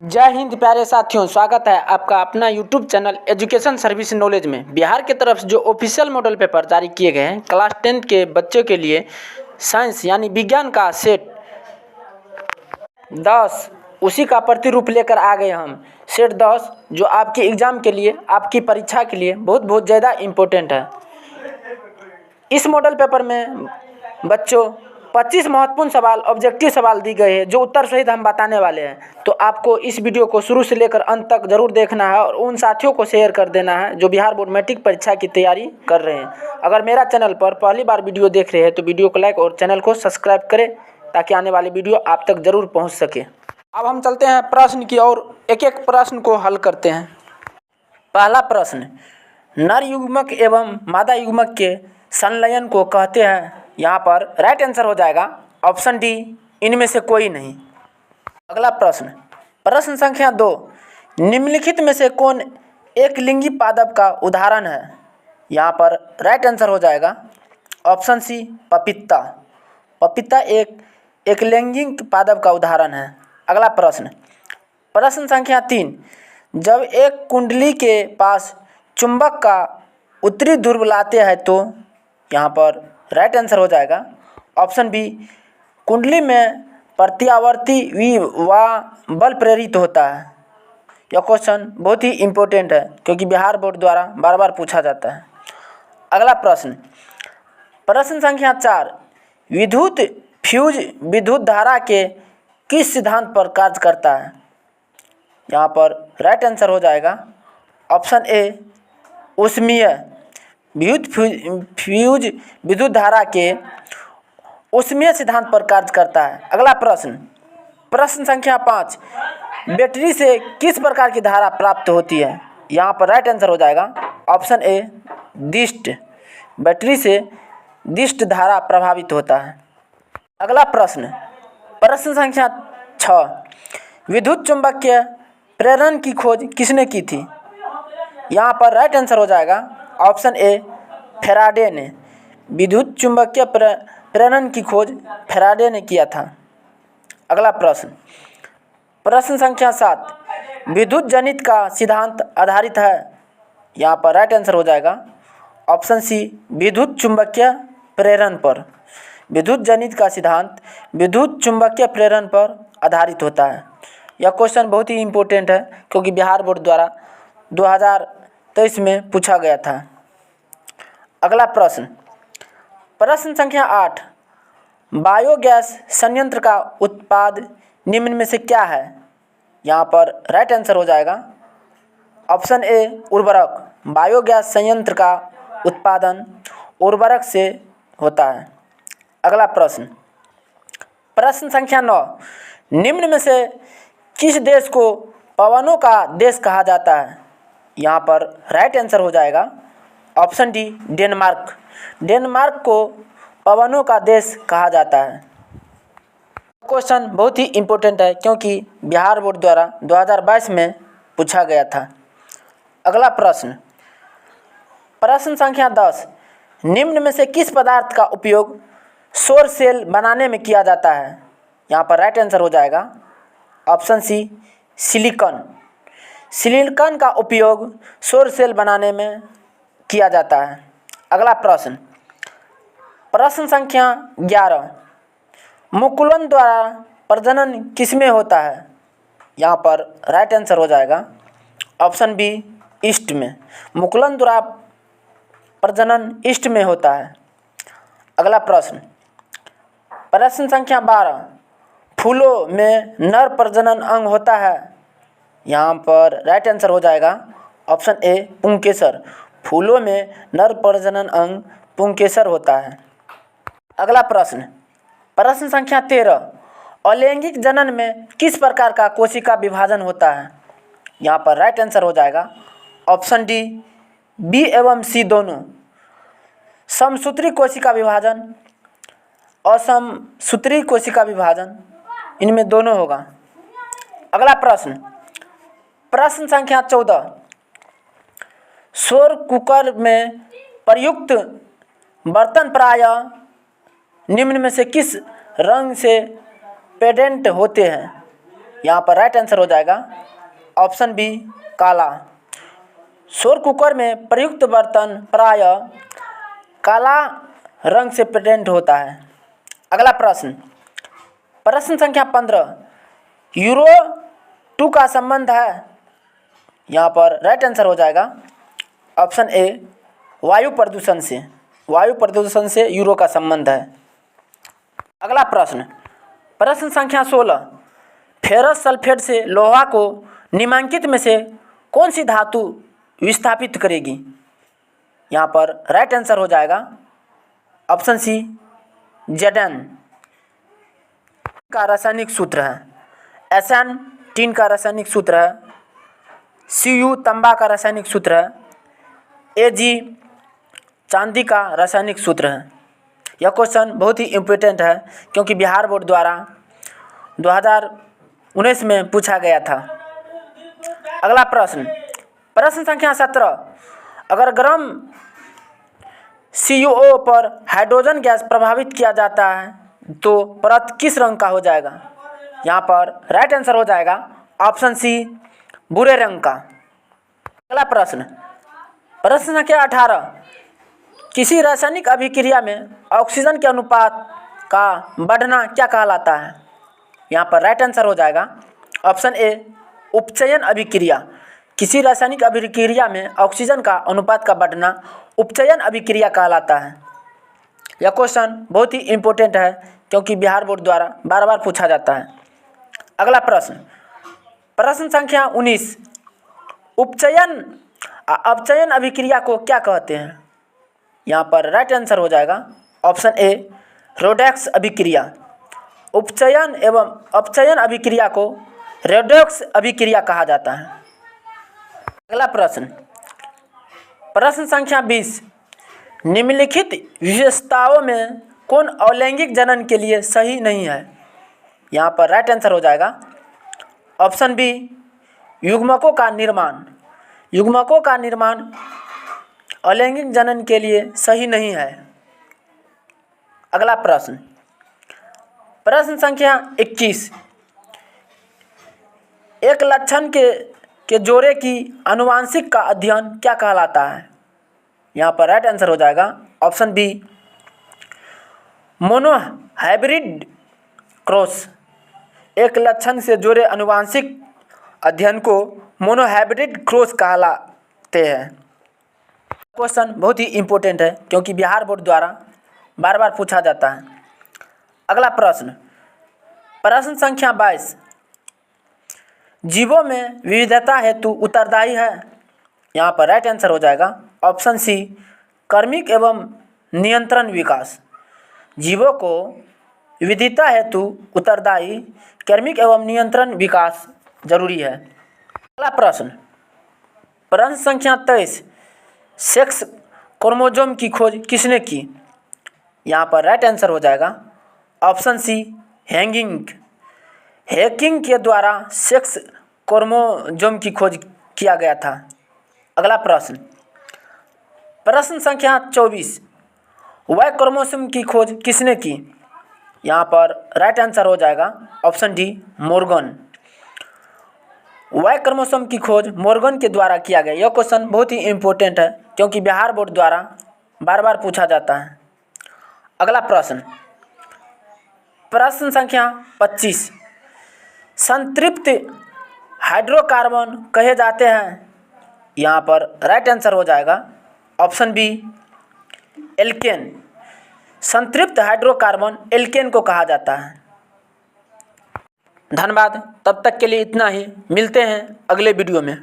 जय हिंद प्यारे साथियों, स्वागत है आपका अपना YouTube channel education service knowledge में। बिहार की तरफ से जो ऑफिशियल मॉडल पेपर जारी किए गए हैं क्लास 10 के बच्चों के लिए साइंस यानी विज्ञान का सेट 10 उसी का प्रतिरूप लेकर आ गए हम। सेट 10 जो आपके एग्ज़ाम के लिए, आपकी परीक्षा के लिए बहुत ज़्यादा इम्पोर्टेंट है। इस मॉडल पेपर में बच्चों 25 महत्वपूर्ण सवाल, ऑब्जेक्टिव सवाल दी गए हैं जो उत्तर सहित हम बताने वाले हैं। तो आपको इस वीडियो को शुरू से लेकर अंत तक जरूर देखना है और उन साथियों को शेयर कर देना है जो बिहार बोर्ड मैट्रिक परीक्षा की तैयारी कर रहे हैं। अगर मेरा चैनल पर पहली बार वीडियो देख रहे हैं तो वीडियो को लाइक और चैनल को सब्सक्राइब करें ताकि आने वाली वीडियो आप तक जरूर पहुँच सके। अब हम चलते हैं प्रश्न की और एक एक प्रश्न को हल करते हैं। पहला प्रश्न, नर युग्मक एवं मादा युग्मक के संलयन को कहते हैं। यहाँ पर राइट आंसर हो जाएगा ऑप्शन डी, इनमें से कोई नहीं। अगला प्रश्न, प्रश्न संख्या 2, निम्नलिखित में से कौन एक लिंगी पादप का उदाहरण है। यहाँ पर राइट आंसर हो जाएगा ऑप्शन सी, पपीता। पपीता एक लिंगी पादप का उदाहरण है। अगला प्रश्न, प्रश्न संख्या 3, जब एक कुंडली के पास चुंबक का उत्तरी ध्रुव लाते हैं तो यहाँ पर राइट आंसर हो जाएगा ऑप्शन बी, कुंडली में प्रत्यावर्ती विवाह बल प्रेरित होता है। यह क्वेश्चन बहुत ही इम्पोर्टेंट है क्योंकि बिहार बोर्ड द्वारा बार बार पूछा जाता है। अगला प्रश्न, प्रश्न संख्या 4, विद्युत फ्यूज विद्युत धारा के किस सिद्धांत पर कार्य करता है। यहाँ पर राइट आंसर हो जाएगा ऑप्शन ए, ऊष्मीय। फ्यूज विद्युत धारा के ऊष्मीय सिद्धांत पर कार्य करता है। अगला प्रश्न, प्रश्न संख्या 5, बैटरी से किस प्रकार की धारा प्राप्त होती है। यहाँ पर राइट आंसर हो जाएगा ऑप्शन ए, दिष्ट। बैटरी से दिष्ट धारा प्रभावित होता है। अगला प्रश्न, प्रश्न संख्या 6, विद्युत चुंबकीय प्रेरण की खोज किसने की थी। यहाँ पर राइट आंसर हो जाएगा ऑप्शन ए, फैराडे ने। विद्युत चुंबकीय प्रेरण की खोज फैराडे ने किया था। अगला प्रश्न, प्रश्न संख्या 7, विद्युत जनित का सिद्धांत आधारित है। यहाँ पर राइट आंसर हो जाएगा ऑप्शन सी, विद्युत चुंबकीय प्रेरण पर। विद्युत जनित का सिद्धांत विद्युत चुंबकीय प्रेरण पर आधारित होता है। यह क्वेश्चन बहुत ही इम्पोर्टेंट है क्योंकि बिहार बोर्ड द्वारा 2023 में पूछा गया था। अगला प्रश्न, प्रश्न संख्या 8, बायोगैस संयंत्र का उत्पाद निम्न में से क्या है। यहाँ पर राइट आंसर हो जाएगा ऑप्शन ए, उर्वरक। बायोगैस संयंत्र का उत्पादन उर्वरक से होता है। अगला प्रश्न, प्रश्न संख्या 9, निम्न में से किस देश को पवनों का देश कहा जाता है। यहाँ पर राइट आंसर हो जाएगा ऑप्शन डी, डेनमार्क। डेनमार्क को पवनों का देश कहा जाता है। क्वेश्चन बहुत ही इम्पोर्टेंट है क्योंकि बिहार बोर्ड द्वारा 2022 में पूछा गया था। अगला प्रश्न, प्रश्न संख्या 10, निम्न में से किस पदार्थ का उपयोग सौर सेल बनाने में किया जाता है। यहाँ पर राइट आंसर हो जाएगा ऑप्शन सी, सिलिकॉन। सिलिकॉन का उपयोग सौर सेल बनाने में किया जाता है। अगला प्रश्न, प्रश्न संख्या 11, मुकुलन द्वारा प्रजनन किसमें होता है। यहाँ पर राइट आंसर हो जाएगा ऑप्शन बी, ईस्ट में। मुकुलन द्वारा प्रजनन ईस्ट में होता है। अगला प्रश्न, प्रश्न संख्या 12, फूलों में नर प्रजनन अंग होता है। यहाँ पर राइट आंसर हो जाएगा ऑप्शन ए, पुंकेसर। फूलों में नर प्रजनन अंग पुंकेसर होता है। अगला प्रश्न, प्रश्न संख्या 13, अलैंगिक जनन में किस प्रकार का कोशिका विभाजन होता है। यहाँ पर राइट आंसर हो जाएगा ऑप्शन डी, बी एवं सी दोनों। समसूत्री कोशिका विभाजन, असमसूत्री कोशिका विभाजन, इनमें दोनों होगा। अगला प्रश्न, प्रश्न संख्या 14, सौर कुकर में प्रयुक्त बर्तन प्रायः निम्न में से किस रंग से पेंडेंट होते हैं। यहाँ पर राइट आंसर हो जाएगा ऑप्शन बी काला। सौर कुकर में प्रयुक्त बर्तन प्रायः काला रंग से पेंट होता है। अगला प्रश्न, प्रश्न संख्या 15, यूरो 2 का संबंध है। यहाँ पर राइट आंसर हो जाएगा ऑप्शन ए वायु प्रदूषण से। वायु प्रदूषण से यूरो का संबंध है। अगला प्रश्न, प्रश्न संख्या 16, फेरस सल्फेट से लोहा को निम्नलिखित में से कौन सी धातु विस्थापित करेगी। यहाँ पर राइट आंसर हो जाएगा ऑप्शन सी Zn का रासायनिक सूत्र है। Sn टीन का रासायनिक सूत्र है। Cu तांबा का रासायनिक सूत्र है। Ag चांदी का रासायनिक सूत्र है। यह क्वेश्चन बहुत ही इम्पोर्टेंट है क्योंकि बिहार बोर्ड द्वारा 2019 में पूछा गया था। अगला प्रश्न, प्रश्न संख्या 17, अगर गर्म CO पर हाइड्रोजन गैस प्रभावित किया जाता है तो परत किस रंग का हो जाएगा। यहाँ पर राइट आंसर हो जाएगा ऑप्शन सी भूरे रंग का। अगला प्रश्न, प्रश्न संख्या 18, किसी रासायनिक अभिक्रिया में ऑक्सीजन के अनुपात का बढ़ना क्या कहलाता है। यहाँ पर राइट आंसर हो जाएगा ऑप्शन ए उपचयन अभिक्रिया। किसी रासायनिक अभिक्रिया में ऑक्सीजन का अनुपात का बढ़ना उपचयन अभिक्रिया कहलाता है। यह क्वेश्चन बहुत ही इम्पोर्टेंट है क्योंकि बिहार बोर्ड द्वारा बार बार पूछा जाता है। अगला प्रश्न, प्रश्न संख्या 19, उपचयन अपचयन अभिक्रिया को क्या कहते हैं। यहाँ पर राइट आंसर हो जाएगा ऑप्शन ए रेडॉक्स अभिक्रिया। उपचयन एवं अपचयन अभिक्रिया को रेडॉक्स अभिक्रिया कहा जाता है। अगला प्रश्न, प्रश्न संख्या 20, निम्नलिखित विशेषताओं में कौन अलैंगिक जनन के लिए सही नहीं है। यहाँ पर राइट आंसर हो जाएगा ऑप्शन बी युग्मकों का निर्माण। युग्मकों का निर्माण अलैंगिक जनन के लिए सही नहीं है। अगला प्रश्न, प्रश्न संख्या 21, एक लक्षण के जोड़े की आनुवंशिक का अध्ययन क्या कहलाता है। यहाँ पर राइट आंसर हो जाएगा ऑप्शन बी मोनोहाइब्रिड क्रॉस। एक लक्षण से जुड़े आनुवंशिक अध्ययन को मोनोहाइब्रिड क्रॉस कहलाते हैं। क्वेश्चन बहुत ही इम्पोर्टेंट है क्योंकि बिहार बोर्ड द्वारा बार बार पूछा जाता है। अगला प्रश्न, प्रश्न संख्या 22, जीवों में विविधता हेतु उत्तरदायी है। यहाँ पर राइट आंसर हो जाएगा ऑप्शन सी कार्मिक एवं नियंत्रण विकास। जीवों को विविधता हेतु उत्तरदायी कार्मिक एवं नियंत्रण विकास जरूरी है। अगला प्रश्न, प्रश्न संख्या 23, सेक्स क्रोमोसोम की खोज किसने की। यहाँ पर राइट आंसर हो जाएगा ऑप्शन सी हैंगिंग। हैकिंग के द्वारा सेक्स क्रोमोसोम की खोज किया गया था। अगला प्रश्न, प्रश्न संख्या 24, वाई क्रोमोसोम की खोज किसने की। यहाँ पर राइट आंसर हो जाएगा option D Morgan. Y chromosome की खोज मोर्गन के द्वारा किया गया। यह क्वेश्चन बहुत ही इम्पोर्टेंट है क्योंकि बिहार बोर्ड द्वारा बार बार पूछा जाता है। अगला प्रश्न, प्रश्न संख्या 25, संतृप्त हाइड्रोकार्बन कहे जाते हैं। यहाँ पर राइट आंसर हो जाएगा ऑप्शन बी एल्केन। संतृप्त हाइड्रोकार्बन एल्केन को कहा जाता है। धन्यवाद। तब तक के लिए इतना ही। मिलते हैं अगले वीडियो में।